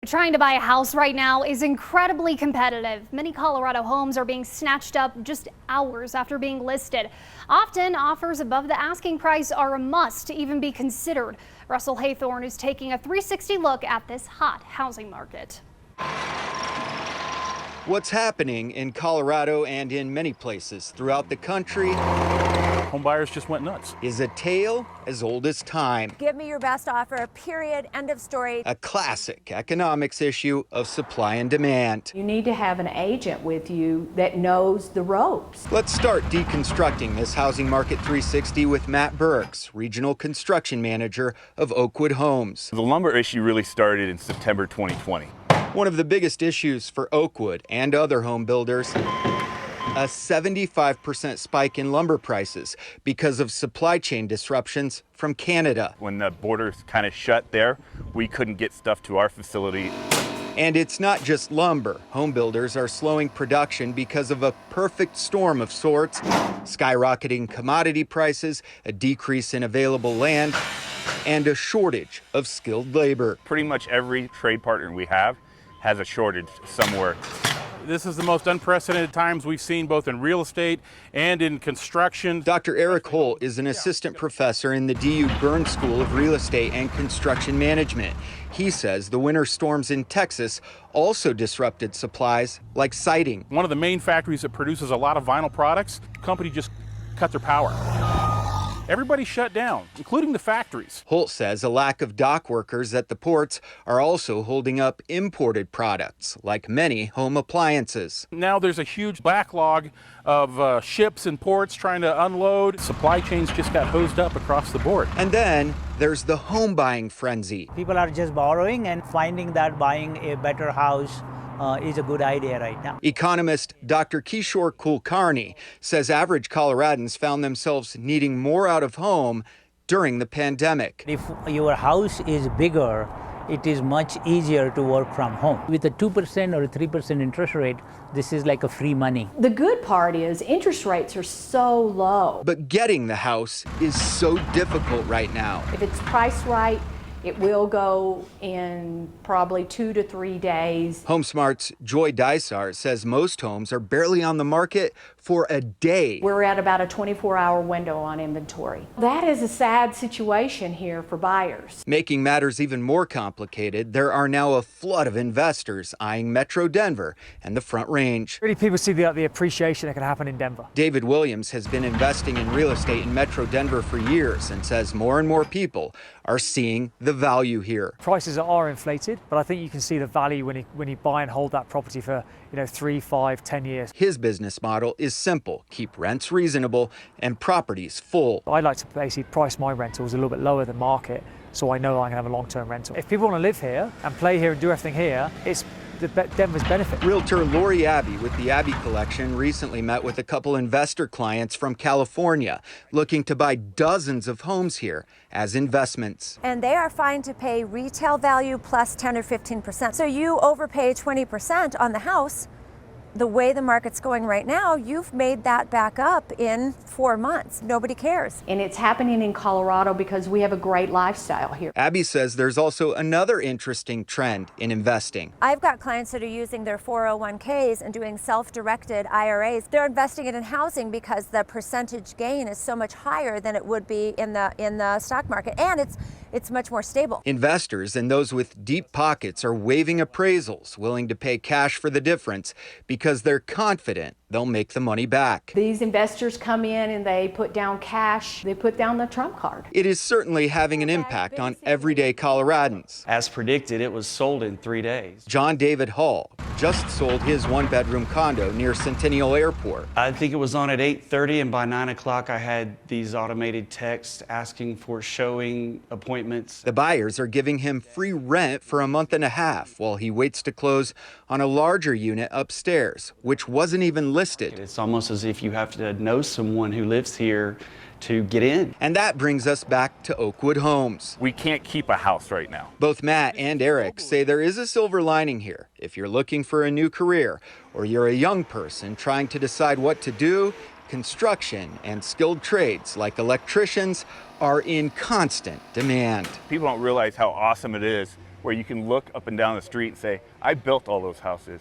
Trying to buy a house right now is incredibly competitive. Many Colorado homes are being snatched up just hours after being listed. Often, offers above the asking price are a must to even be considered. Russell Haythorne is taking a 360 look at this hot housing market. What's happening in Colorado and in many places throughout the country Homebuyers just went nuts. is a tale as old as time. Give me your best offer, period, end of story. A classic economics issue of supply and demand. You need to have an agent with you that knows the ropes. Let's start deconstructing this Housing Market 360 with Matt Burks, Regional Construction Manager of Oakwood Homes. The lumber issue really started in September 2020. One of the biggest issues for Oakwood and other home builders, a 75% spike in lumber prices because of supply chain disruptions from Canada. When the borders kind of shut there, we couldn't get stuff to our facility. And it's not just lumber. Home builders are slowing production because of a perfect storm of sorts, skyrocketing commodity prices, a decrease in available land, and a shortage of skilled labor. Pretty much every trade partner we have has a shortage somewhere. This is the most unprecedented times we've seen both in real estate and in construction. Dr. Eric Holt is an assistant professor in the DU Burns School of Real Estate and Construction Management. He says the winter storms in Texas also disrupted supplies like siding. One of the main factories that produces a lot of vinyl products, the company just cut their power. Everybody shut down, including the factories. Holt says a lack of dock workers at the ports are also holding up imported products, like many home appliances. Now there's a huge backlog of ships and ports trying to unload. Supply chains just got hosed up across the board. And then there's the home buying frenzy. People are just borrowing and finding that buying a better house is a good idea right now. Economist Dr. Kishore Kulkarni says average Coloradans found themselves needing more out of home during the pandemic. If your house is bigger, it is much easier to work from home. With a 2% or a 3% interest rate, this is like a free money. The good part is interest rates are so low. But getting the house is so difficult right now. If it's priced right, it will go in probably 2 to 3 days. HomeSmart's Joy Dysar says most homes are barely on the market for a day. We're at about a 24-hour window on inventory. That is a sad situation here for buyers. Making matters even more complicated, there are now a flood of investors eyeing Metro Denver and the Front Range. Really, people see the appreciation that can happen in Denver. David Williams has been investing in real estate in Metro Denver for years and says more and more people are seeing the value here. Prices are inflated, but I think you can see the value when you buy and hold that property for 3, 5, 10 years. His business model is simple: keep rents reasonable and properties full. I like to basically price my rentals a little bit lower than market, so I know I can have a long-term rental. If people want to live here and play here and do everything here, it's Denver's benefit. Realtor Lori Abbey with the Abbey Collection recently met with a couple investor clients from California looking to buy dozens of homes here as investments. And they are fine to pay retail value plus 10 or 15%. So you overpay 20% on the house. The way the market's going right now, you've made that back up in 4 months. Nobody cares. And it's happening in Colorado because we have a great lifestyle here. Abbey says there's also another interesting trend in investing. I've got clients that are using their 401ks and doing self-directed IRAs. They're investing it in housing because the percentage gain is so much higher than it would be in the stock market, and it's much more stable. Investors and those with deep pockets are waiving appraisals, willing to pay cash for the difference because they're confident they'll make the money back. These investors come in and they put down cash, they put down the trump card. It is certainly having an impact on everyday Coloradans. As predicted, it was sold in 3 days. John David Hall just sold his one-bedroom condo near Centennial Airport. I think it was on at 8:30, and by 9 o'clock I had these automated texts asking for showing appointments. The buyers are giving him free rent for a month and a half while he waits to close on a larger unit upstairs, which wasn't even listed. It's almost as if you have to know someone who lives here to get in. And that brings us back to Oakwood Homes. We can't keep a house right now. Both Matt and Eric say there is a silver lining here. If you're looking for a new career or you're a young person trying to decide what to do, construction and skilled trades like electricians are in constant demand. People don't realize how awesome it is where you can look up and down the street and say, I built all those houses.